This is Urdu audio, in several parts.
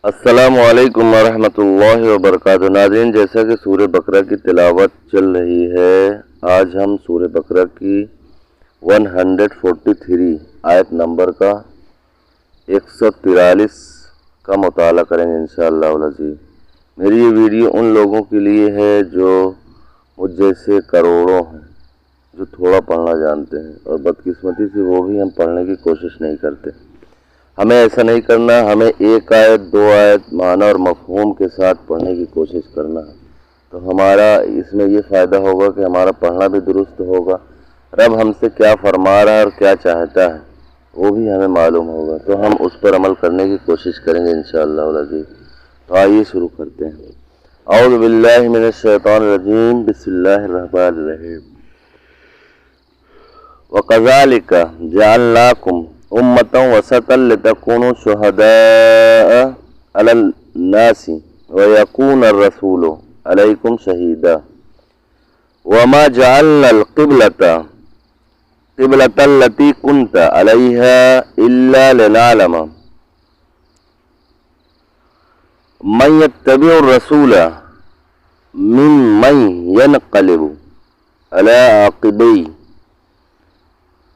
السلام علیکم ورحمۃ اللہ وبرکاتہ۔ ناظرین، جیسا کہ سورہ بقرہ کی تلاوت چل رہی ہے، آج ہم سورہ بقرہ کی 143 آیت نمبر کا 143 کا مطالعہ کریں گے انشاءاللہ العزیز۔ میری یہ ویڈیو ان لوگوں کے لیے ہے جو مجھ جیسے کروڑوں ہیں، جو تھوڑا پڑھنا جانتے ہیں، اور بدقسمتی سے وہ بھی ہم پڑھنے کی کوشش نہیں کرتے۔ ہمیں ایسا نہیں کرنا، ہمیں ایک آیت دو آیت معنی اور مفہوم کے ساتھ پڑھنے کی کوشش کرنا ہے، تو ہمارا اس میں یہ فائدہ ہوگا کہ ہمارا پڑھنا بھی درست ہوگا، رب ہم سے کیا فرما رہا ہے اور کیا چاہتا ہے وہ بھی ہمیں معلوم ہوگا، تو ہم اس پر عمل کرنے کی کوشش کریں گے انشاءاللہ العزیز۔ تو آئیے شروع کرتے ہیں۔ اعوذ باللہ من الشیطان الرجیم، بسم اللہ الرحمن الرحیم۔ وَكَذَلِكَ جَعَلْنَاكُمْ أُمَّةً وَسَطًا لِتَكُونُوا شُهَدَاءَ عَلَى النَّاسِ وَيَكُونَ الرَّسُولُ عَلَيْكُمْ شَهِيدًا وَمَا جَعَلْنَا الْقِبْلَةَ الَّتِي كُنْتَ عَلَيْهَا إِلَّا لِنَعْلَمَ مَن يَتَّبِعُ الرَّسُولَ مِمَّن يَنقَلِبُ عَلَى عَقِبَيْهِ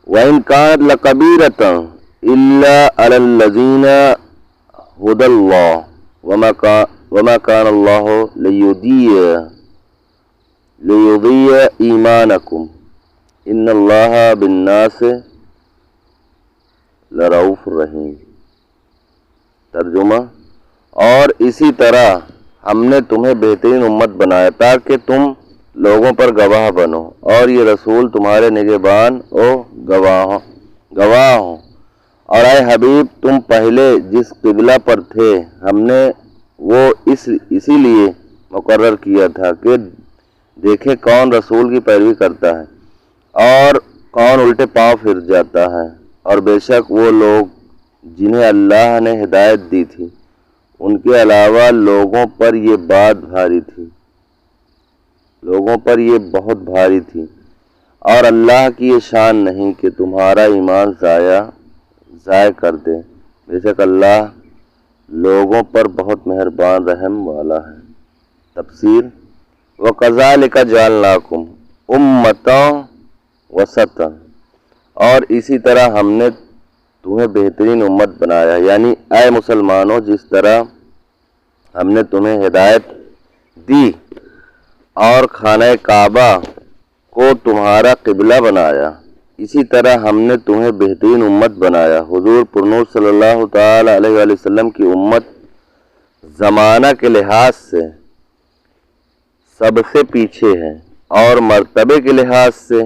وَإِنْ كَانَتْ لَكَبِيرَةً إِلَّا عَلَى الَّذِينَ هُدَى اللَّهِ وَمَا كَانَ اللَّهُ لِيُضِيعَ إِيمَانَكُمْ إِنَّ اللَّهَ بِالنَّاسِ لَرَءُوفٌ رَحِيمٌ۔ ترجمہ: اور اسی طرح ہم نے تمہیں بہترین امت بنایا تاکہ تم لوگوں پر گواہ بنو، اور یہ رسول تمہارے نگہبان و گواہ ہوں۔ اور اے حبیب، تم پہلے جس قبلہ پر تھے ہم نے وہ اسی لیے مقرر کیا تھا کہ دیکھیں کون رسول کی پیروی کرتا ہے اور کون الٹے پاؤں پھر جاتا ہے، اور بے شک وہ لوگ جنہیں اللہ نے ہدایت دی تھی ان کے علاوہ لوگوں پر یہ بہت بھاری تھی، اور اللہ کی یہ شان نہیں کہ تمہارا ایمان ضائع کر دے، بے شک اللہ لوگوں پر بہت مہربان رحم والا ہے۔ تفسیر: وَكَذَلِكَ جَعَلْنَاكُمْ أُمَّةً وَسَطًا، اور اسی طرح ہم نے تمہیں بہترین امت بنایا، یعنی اے مسلمانوں، جس طرح ہم نے تمہیں ہدایت دی اور خانہ کعبہ کو تمہارا قبلہ بنایا، اسی طرح ہم نے تمہیں بہترین امت بنایا۔ حضور پرنور صلی اللہ تعالی علیہ وآلہ وسلم کی امت زمانہ کے لحاظ سے سب سے پیچھے ہے اور مرتبے کے لحاظ سے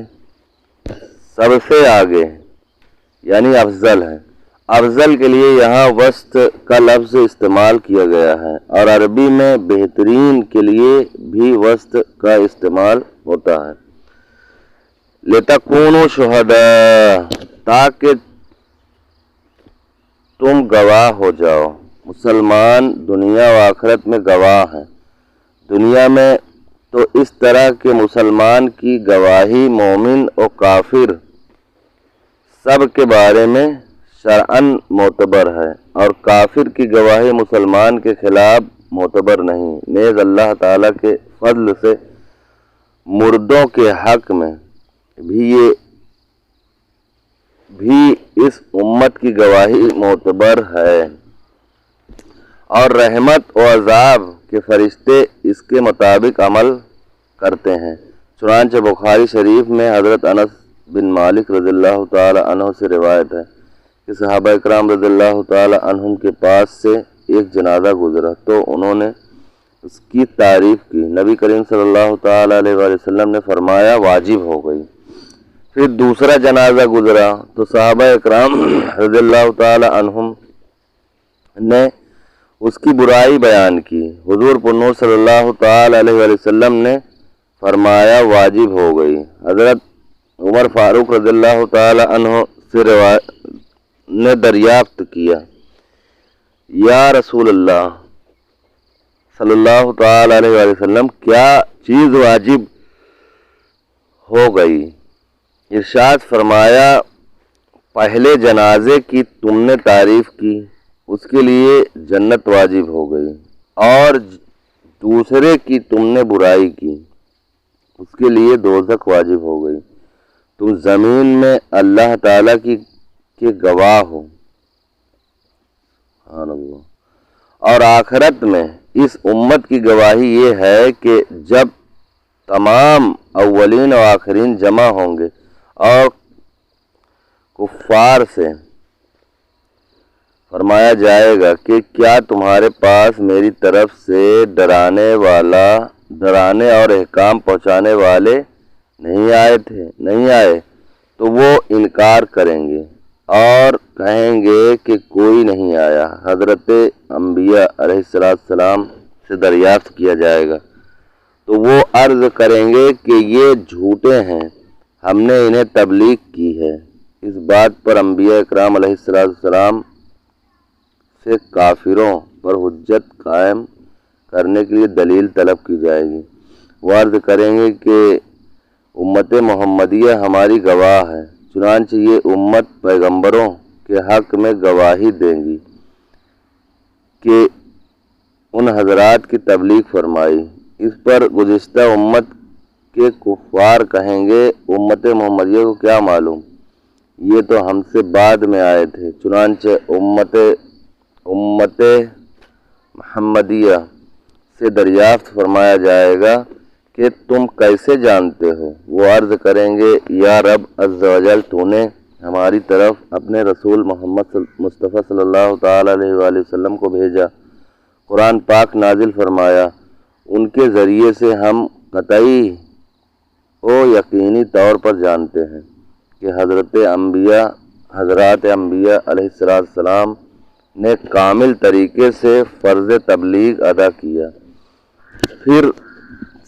سب سے آگے ہے، یعنی افضل ہے۔ افضل کے لیے یہاں وسط کا لفظ استعمال کیا گیا ہے، اور عربی میں بہترین کے لیے بھی وسط کا استعمال ہوتا ہے۔ لِتَكُونُوا شُهَدَاءَ، تاکہ تم گواہ ہو جاؤ۔ مسلمان دنیا و آخرت میں گواہ ہیں۔ دنیا میں تو اس طرح کہ مسلمان کی گواہی مومن و کافر سب کے بارے میں شرعاً معتبر ہے، اور کافر کی گواہی مسلمان کے خلاف معتبر نہیں۔ نیز اللہ تعالیٰ کے فضل سے مردوں کے حق میں بھی اس امت کی گواہی معتبر ہے، اور رحمت و عذاب کے فرشتے اس کے مطابق عمل کرتے ہیں۔ چنانچہ بخاری شریف میں حضرت انس بن مالک رضی اللہ تعالی عنہ سے روایت ہے کہ صحابہ اکرام رضی اللہ تعالی عنہم کے پاس سے ایک جنازہ گزرا تو انہوں نے اس کی تعریف کی۔ نبی کریم صلی اللہ تعالی علیہ وآلہ وسلم نے فرمایا واجب ہو گئی۔ پھر دوسرا جنازہ گزرا تو صحابہ اکرام رضی اللہ تعالی عنہم نے اس کی برائی بیان کی۔ حضور پرنور صلی اللہ تعالی علیہ وآلہ وسلم نے فرمایا واجب ہو گئی۔ حضرت عمر فاروق رضی اللہ تعالی عنہ سے نے دریافت کیا، یا رسول اللہ صلی اللہ تعالی علیہ وآلہ وسلم، کیا چیز واجب ہو گئی؟ ارشاد فرمایا، پہلے جنازے کی تم نے تعریف کی اس کے لیے جنت واجب ہو گئی، اور دوسرے کی تم نے برائی کی، اس کے لیے دوزخ واجب ہو گئی۔ تم زمین میں اللہ تعالیٰ کے گواہ ہو، سبحان اللہ، اور آخرت میں اس امت کی گواہی یہ ہے کہ جب تمام اولین و آخرین جمع ہوں گے اور کفار سے فرمایا جائے گا کہ کیا تمہارے پاس میری طرف سے ڈرانے اور احکام پہنچانے والے نہیں آئے، تو وہ انکار کریں گے اور کہیں گے کہ کوئی نہیں آیا۔ حضرت انبیاء علیہ السلام سے دریافت کیا جائے گا تو وہ عرض کریں گے کہ یہ جھوٹے ہیں، ہم نے انہیں تبلیغ کی ہے۔ اس بات پر انبیاء اکرام علیہ السلام سے کافروں پر حجت قائم کرنے کے لیے دلیل طلب کی جائے گی۔ وہ عرض کریں گے کہ امت محمدیہ ہماری گواہ ہے، چنانچہ یہ امت پیغمبروں کے حق میں گواہی دیں گی کہ ان حضرات کی تبلیغ فرمائی۔ اس پر گزشتہ امت کے کفار کہیں گے امت محمدیہ کو کیا معلوم، یہ تو ہم سے بعد میں آئے تھے۔ چنانچہ امت محمدیہ سے دریافت فرمایا جائے گا کہ تم کیسے جانتے ہو؟ وہ عرض کریں گے یا رب عز و جل، تو نے ہماری طرف اپنے رسول محمد مصطفیٰ صلی اللہ تعالیٰ علیہ وآلہ وسلم کو بھیجا، قرآن پاک نازل فرمایا، ان کے ذریعے سے ہم قطعی و یقینی طور پر جانتے ہیں کہ حضرات انبیاء علیہ السلام نے کامل طریقے سے فرض تبلیغ ادا کیا۔ پھر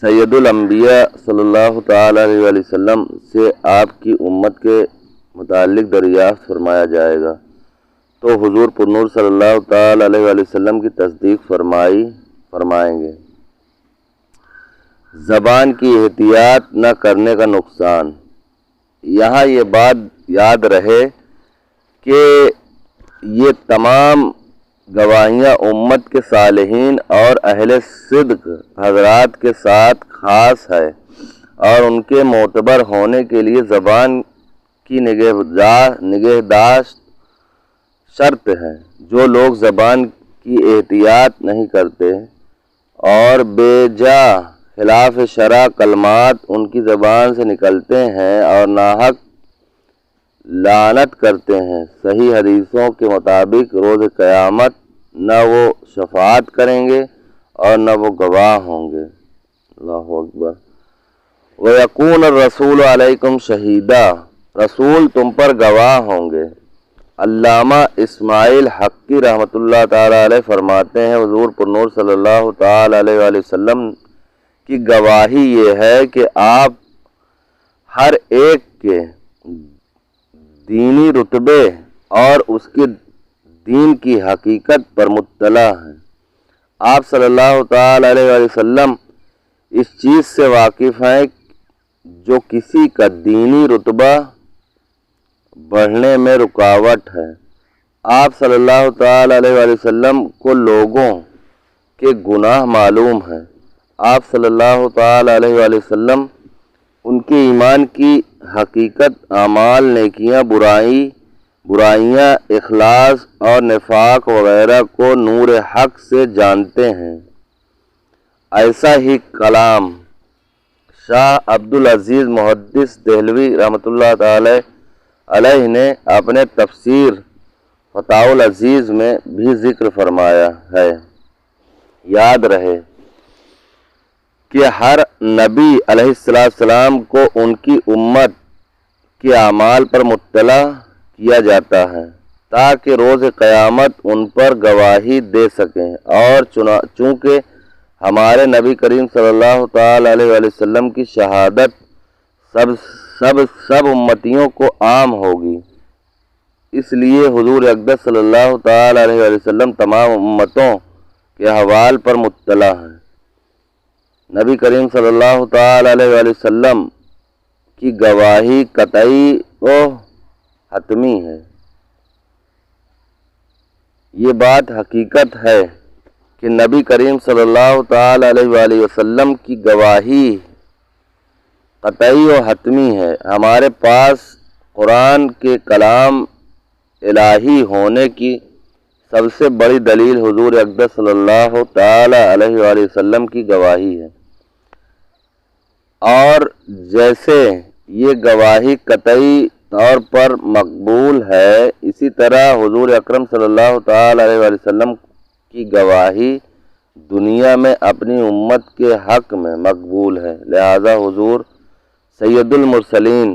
سید الانبیاء صلی اللہ تعالیٰ علیہ وآلہ وسلم سے آپ کی امت کے متعلق دریافت فرمایا جائے گا تو حضور پرنور صلی اللہ تعالیٰ علیہ وآلہ وسلم کی تصدیق فرمائیں گے۔ زبان کی احتیاط نہ کرنے کا نقصان۔ یہاں یہ بات یاد رہے کہ یہ تمام گواہیاں امت کے صالحین اور اہل صدق حضرات کے ساتھ خاص ہے، اور ان کے معتبر ہونے کے لیے زبان کی نگہداشت شرط ہے۔ جو لوگ زبان کی احتیاط نہیں کرتے اور بے جا خلاف شرع کلمات ان کی زبان سے نکلتے ہیں اور ناحق لعنت کرتے ہیں، صحیح حدیثوں کے مطابق روز قیامت نہ وہ شفاعت کریں گے اور نہ وہ گواہ ہوں گے۔ اللہ اکبر۔ وَيَكُونَ الرَّسُولُ عَلَيْكُمْ شَهِيدًا، رسول تم پر گواہ ہوں گے۔ علامہ اسماعیل حقی رحمۃ اللہ تعالیٰ علیہ فرماتے ہیں حضور پرنور صلی اللہ تعالیٰ علیہ وآلہ وسلم کی گواہی یہ ہے کہ آپ ہر ایک کے دینی رتبے اور اس کے دین کی حقیقت پر مطلع ہیں۔ آپ صلی اللہ تعالیٰ علیہ وآلہ وسلم اس چیز سے واقف ہیں جو کسی کا دینی رتبہ بڑھنے میں رکاوٹ ہے۔ آپ صلی اللہ تعالیٰ علیہ وآلہ وسلم کو لوگوں کے گناہ معلوم ہیں۔ آپ صلی اللہ تعالیٰ علیہ وآلہ وسلم ان کے ایمان کی حقیقت، اعمال، نیکیاں، برائیاں، اخلاص اور نفاق وغیرہ کو نور حق سے جانتے ہیں۔ ایسا ہی کلام شاہ عبدالعزیز محدث دہلوی رحمۃ اللہ تعالی علیہ نے اپنے تفسیر فتاوی العزیز میں بھی ذکر فرمایا ہے۔ یاد رہے کہ ہر نبی علیہ السلام کو ان کی امت کے اعمال پر مطلع کیا جاتا ہے تاکہ روز قیامت ان پر گواہی دے سکیں، اور چونکہ ہمارے نبی کریم صلی اللہ تعالیٰ علیہ وآلہ وسلم کی شہادت سب امتیوں کو عام ہوگی، اس لیے حضور اقدس صلی اللہ تعالیٰ علیہ وآلہ وسلم تمام امتوں کے احوال پر مطلع ہیں۔ نبی کریم صلی اللہ تعالیٰ علیہ وآلہ وسلم کی گواہی قطعی و حتمی ہے۔ یہ بات حقیقت ہے کہ نبی کریم صلی اللہ تعالی علیہ وآلہ وسلم کی گواہی قطعی و حتمی ہے۔ ہمارے پاس قرآن کے کلام الہی ہونے کی سب سے بڑی دلیل حضور اقدس صلی اللہ تعالی علیہ وآلہ وسلم کی گواہی ہے، اور جیسے یہ گواہی قطعی طور پر مقبول ہے، اسی طرح حضور اکرم صلی اللہ تعالی علیہ وآلہ وسلم کی گواہی دنیا میں اپنی امت کے حق میں مقبول ہے۔ لہذا حضور سید المرسلین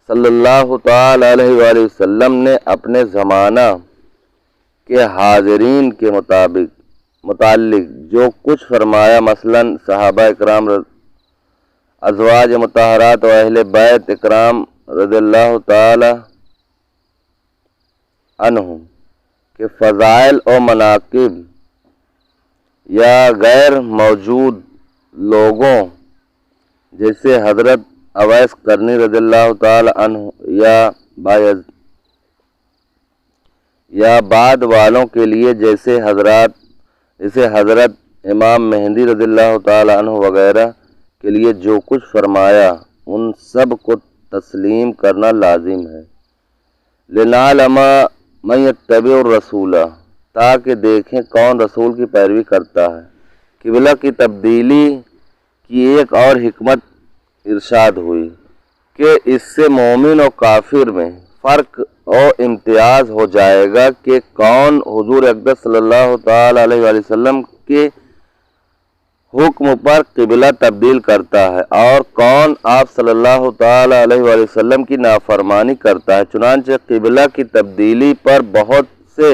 صلی اللہ تعالی علیہ وآلہ وسلم نے اپنے زمانہ کے حاضرین کے متعلق جو کچھ فرمایا، مثلاً صحابہ اکرام، ازواج مطہرات و اہل بیت اکرام رضی اللہ تعالی عنہم کے فضائل و مناقب یا غیر موجود لوگوں جیسے حضرت اویس قرنی رضی اللہ تعالی عنہ یا بعد والوں کے لیے جیسے حضرت امام مہدی رضی اللہ تعالی عنہ وغیرہ کے لیے جو کچھ فرمایا، ان سب کو تسلیم کرنا لازم ہے۔ لنعلم من یتبع الرسول، تاکہ دیکھیں کون رسول کی پیروی کرتا ہے۔ قبلہ کی تبدیلی کی ایک اور حکمت ارشاد ہوئی کہ اس سے مومن و کافر میں فرق اور امتیاز ہو جائے گا کہ کون حضور اقدس صلی اللہ تعالی علیہ وآلہ وسلم کے حکم پر قبلہ تبدیل کرتا ہے اور کون آپ صلی اللہ تعالی علیہ وآلہ وسلم کی نافرمانی کرتا ہے۔ چنانچہ قبلہ کی تبدیلی پر بہت سے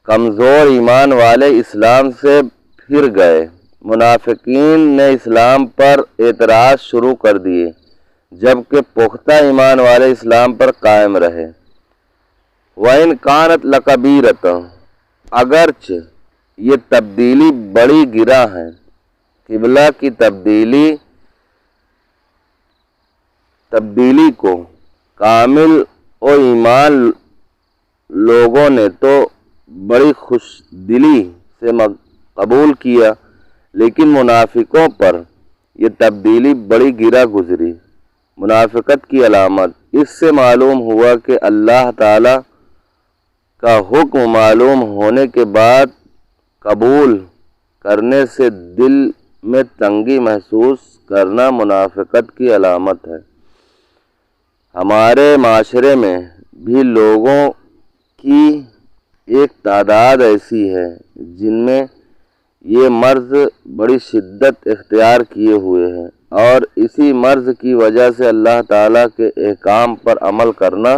کمزور ایمان والے اسلام سے پھر گئے۔ منافقین نے اسلام پر اعتراض شروع کر دیے، جبکہ پختہ ایمان والے اسلام پر قائم رہے۔ وَإِنْ كَانَتْ لَكَبِيرَةٌ، اگرچہ یہ تبدیلی بڑی گراں ہے۔ قبلہ کی تبدیلی کو کامل و ایمان لوگوں نے تو بڑی خوش دلی سے قبول کیا، لیکن منافقوں پر یہ تبدیلی بڑی گراں گزری۔ منافقت کی علامت، اس سے معلوم ہوا کہ اللہ تعالی کا حکم معلوم ہونے کے بعد قبول کرنے سے دل میں تنگی محسوس کرنا منافقت کی علامت ہے۔ ہمارے معاشرے میں بھی لوگوں کی ایک تعداد ایسی ہے جن میں یہ مرض بڑی شدت اختیار کیے ہوئے ہے، اور اسی مرض کی وجہ سے اللہ تعالیٰ کے احکام پر عمل کرنا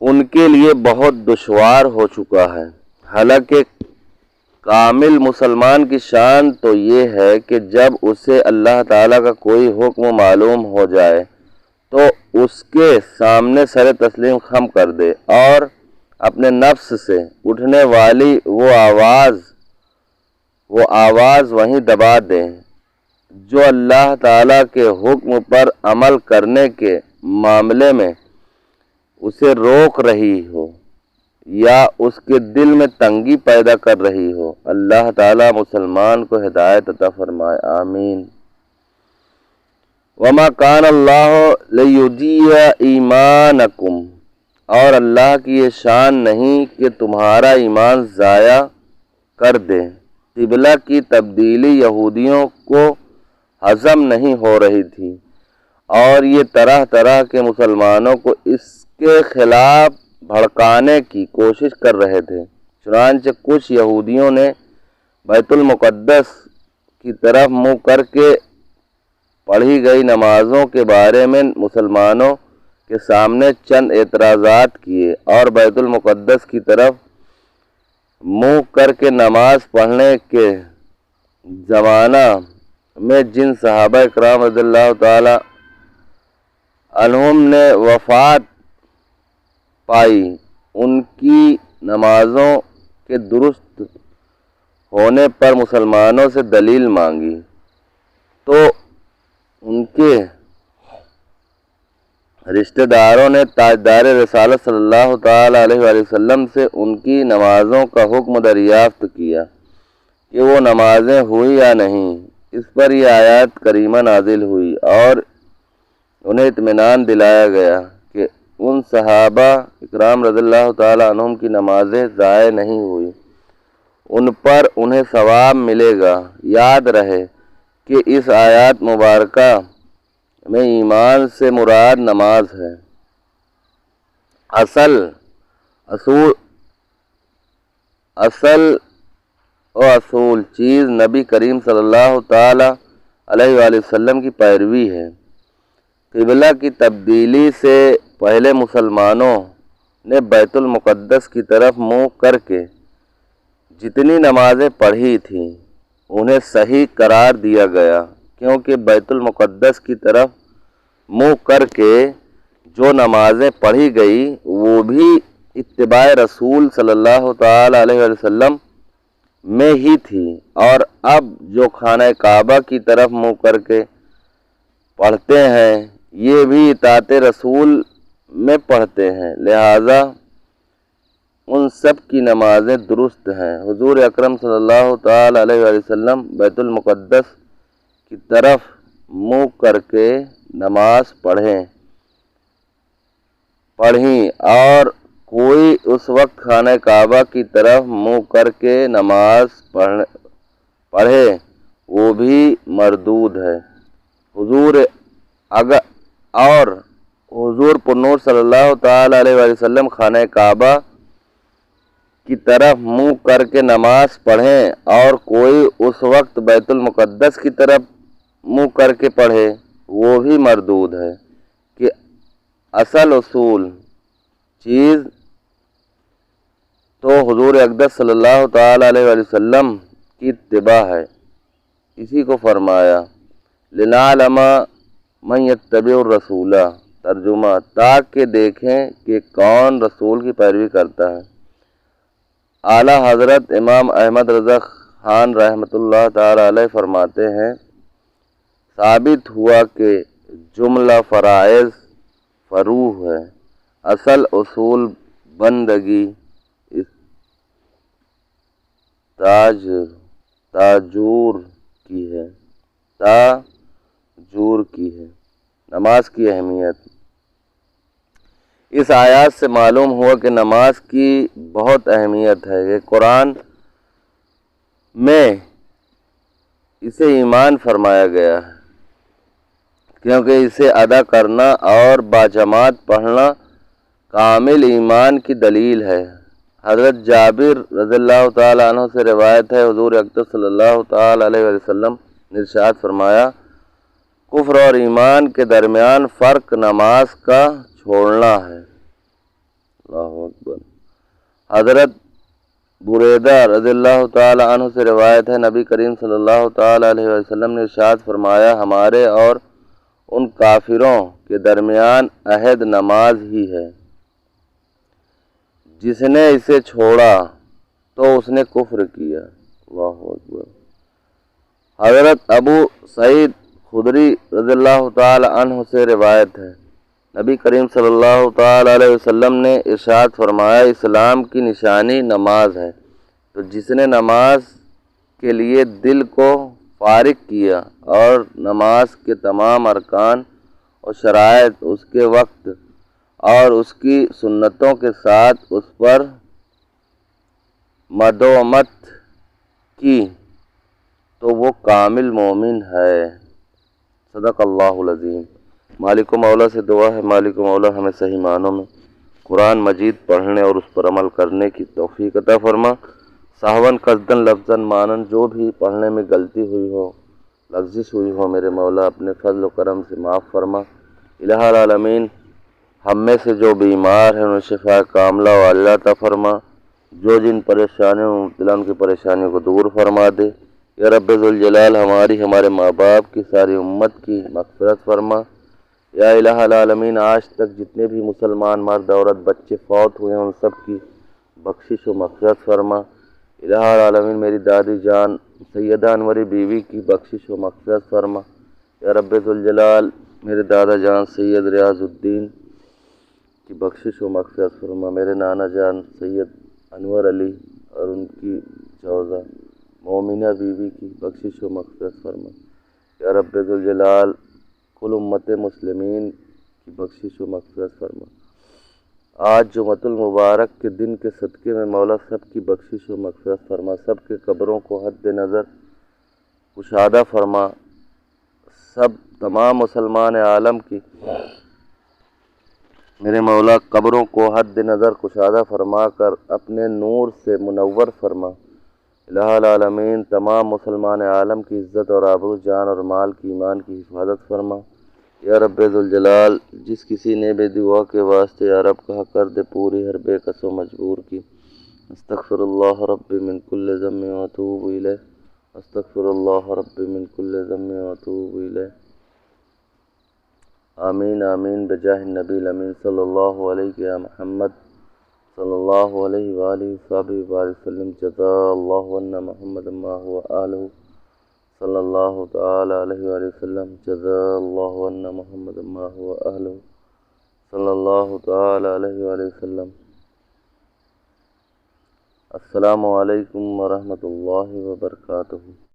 ان کے لیے بہت دشوار ہو چکا ہے۔ حالانکہ کامل مسلمان کی شان تو یہ ہے کہ جب اسے اللہ تعالیٰ کا کوئی حکم معلوم ہو جائے تو اس کے سامنے سر تسلیم خم کر دے اور اپنے نفس سے اٹھنے والی وہ آواز وہیں دبا دے جو اللہ تعالیٰ کے حکم پر عمل کرنے کے معاملے میں اسے روک رہی ہو یا اس کے دل میں تنگی پیدا کر رہی ہو۔ اللہ تعالیٰ مسلمان کو ہدایت عطا فرمائے، آمین۔ وَمَا كَانَ اللَّهُ لِيُضِيعَ إِيمَانَكُمْ، اور اللہ کی یہ شان نہیں کہ تمہارا ایمان ضائع کر دے۔ قبلہ کی تبدیلی یہودیوں کو ہضم نہیں ہو رہی تھی اور یہ طرح طرح کے مسلمانوں کو اس کے خلاف بھڑکانے کی کوشش کر رہے تھے۔ چنانچہ کچھ یہودیوں نے بیت المقدس کی طرف منہ کر کے پڑھی گئی نمازوں کے بارے میں مسلمانوں کے سامنے چند اعتراضات کیے، اور بیت المقدس کی طرف منہ کر کے نماز پڑھنے کے زمانہ میں جن صحابہ اکرام رضی اللہ تعالی عنہم نے وفات پائی، ان کی نمازوں کے درست ہونے پر مسلمانوں سے دلیل مانگی تو ان کے رشتہ داروں نے تاجدار رسالت صلی اللہ تعالی علیہ وآلہ وسلم سے ان کی نمازوں کا حکم دریافت کیا کہ وہ نمازیں ہوئی یا نہیں۔ اس پر یہ آیات کریمہ نازل ہوئی اور انہیں اطمینان دلایا گیا کہ ان صحابہ اکرام رضی اللہ تعالی عنہم کی نمازیں ضائع نہیں ہوئی، ان پر انہیں ثواب ملے گا۔ یاد رہے کہ اس آیات مبارکہ میں ایمان سے مراد نماز ہے۔ اصل چیز نبی کریم صلی اللہ تعالی علیہ وآلہ وسلم کی پیروی ہے۔ قبلہ کی تبدیلی سے پہلے مسلمانوں نے بیت المقدس کی طرف منہ کر کے جتنی نمازیں پڑھی تھیں انہیں صحیح قرار دیا گیا، کیونکہ بیت المقدس کی طرف منہ کر کے جو نمازیں پڑھی گئی وہ بھی اتباع رسول صلی اللہ تعالی علیہ وآلہ وسلم میں ہی تھی، اور اب جو خانہ کعبہ کی طرف منہ کر کے پڑھتے ہیں یہ بھی اطاعت رسول میں پڑھتے ہیں، لہذا ان سب کی نمازیں درست ہیں۔ حضور اکرم صلی اللہ تعالی علیہ وآلہ وسلم بیت المقدس کی طرف منہ کر کے نماز پڑھیں اور کوئی اس وقت خانہ کعبہ کی طرف منہ کر کے نماز پڑھے وہ بھی مردود ہے۔ حضور پرنور صلی اللہ تعالی علیہ وآلہ وسلم خانہ کعبہ کی طرف منہ کر کے نماز پڑھیں اور کوئی اس وقت بیت المقدس کی طرف منہ کر کے پڑھے وہ بھی مردود ہے کہ اصل چیز تو حضور اقدس صلی اللہ تعالی علیہ وآلہ وسلم کی اتباع ہے۔ اسی کو فرمایا لنعلم من یتبع الرسول، ترجمہ تاکہ دیکھیں کہ کون رسول کی پیروی کرتا ہے۔ اعلیٰ حضرت امام احمد رضا خان رحمۃ اللہ تعالی علیہ فرماتے ہیں، ثابت ہوا کہ جملہ فرائض فروع ہے، اصل اصول بندگی تاجور کی ہے۔ نماز کی اہمیت۔ اس آیات سے معلوم ہوا کہ نماز کی بہت اہمیت ہے کہ قرآن میں اسے ایمان فرمایا گیا ہے، کیونکہ اسے ادا کرنا اور باجماعت پڑھنا کامل ایمان کی دلیل ہے۔ حضرت جابر رضی اللہ تعالی عنہ سے روایت ہے، حضور اقدس صلی اللہ تعالی علیہ وسلم نے ارشاد فرمایا، کفر اور ایمان کے درمیان فرق نماز کا چھوڑنا ہے۔ اللہ اکبر۔ حضرت بریدہ رضی اللہ تعالی عنہ سے روایت ہے، نبی کریم صلی اللہ تعالی علیہ وسلم نے ارشاد فرمایا، ہمارے اور ان کافروں کے درمیان عہد نماز ہی ہے، جس نے اسے چھوڑا تو اس نے کفر کیا۔ اللہ اکبر۔ حضرت ابو سعید خدری رضی اللہ تعالی عنہ سے روایت ہے، نبی کریم صلی اللہ تعالی علیہ وسلم نے ارشاد فرمایا، اسلام کی نشانی نماز ہے، تو جس نے نماز کے لیے دل کو فارغ کیا اور نماز کے تمام ارکان اور شرائط اس کے وقت اور اس کی سنتوں کے ساتھ اس پر مداومت کی تو وہ کامل مومن ہے۔ صدق اللہ العظیم۔ مالک و مولا سے دعا ہے، مالک و مولا ہمیں صحیح معنوں میں قرآن مجید پڑھنے اور اس پر عمل کرنے کی توفیق عطا فرما۔ سہون قصدن لفظاً مانن جو بھی پڑھنے میں غلطی ہوئی ہو، لغزش ہوئی ہو، میرے مولا اپنے فضل و کرم سے معاف فرما۔ الہ العالمین، ہم میں سے جو بیمار ہیں انہیں شفا کاملہ و عاجلہ عطا فرما، جو جن پریشانیوں میں مبتلا ان کی پریشانیوں کو دور فرما دے۔ یا رب ذوالجلال، ہمارے ماں باپ کی، ساری امت کی مغفرت فرما۔ یا الہ العالمین، آج تک جتنے بھی مسلمان مرد عورت بچے فوت ہوئے ہیں ان سب کی بخشش و مغفرت فرما۔ الہ العالمین، میری دادی جان سیدہ انوری بیوی کی بخشش و مغفرت فرما۔ یا رب ذوالجلال، میرے دادا جان سید ریاض الدین کی بخشش و مغفرت فرما، میرے نانا جان سید انور علی اور ان کی جوزہ مومنہ بیوی کی بخشش و مغفرت فرما، یا رب ذوالجلال کل امت مسلمین کی بخشش و مغفرت فرما۔ آج جمعۃ المبارک کے دن کے صدقے میں مولا سب کی بخشش و مغفرت فرما، سب کے قبروں کو حد نظر کشادہ فرما، سب تمام مسلمان عالم کی میرے مولا قبروں کو حد نظر کشادہ فرما کر اپنے نور سے منور فرما۔ الہ العالمین تمام مسلمان عالم کی عزت اور آبرو، جان اور مال کی، ایمان کی حفاظت فرما، یا رب ذوالجلال جس کسی نے بھی دعا کے واسطے یا رب کہا کر دے پوری ہر بے کس و مجبور کی۔ استغفر اللہ رب من کل ذنب واتوب الیہ، استغفر اللہ رب من کل ذنب واتوب الیہ۔ آمین آمین بجاہ النبی الامین صلی اللہ علیہ یا محمد صلی اللہ علیہ وآلہ وصحبہ وبارک وسلم۔ جزا اللہ عنا محمد ما هو آلہ صلی اللہ تعالی علیہ وآلہ وسلم۔ جزا اللہ عنا محمد ما هو آلہ صلی اللہ تعالی علیہ وآلہ وسلم۔ السلام علیکم ورحمۃ اللہ وبرکاتہ۔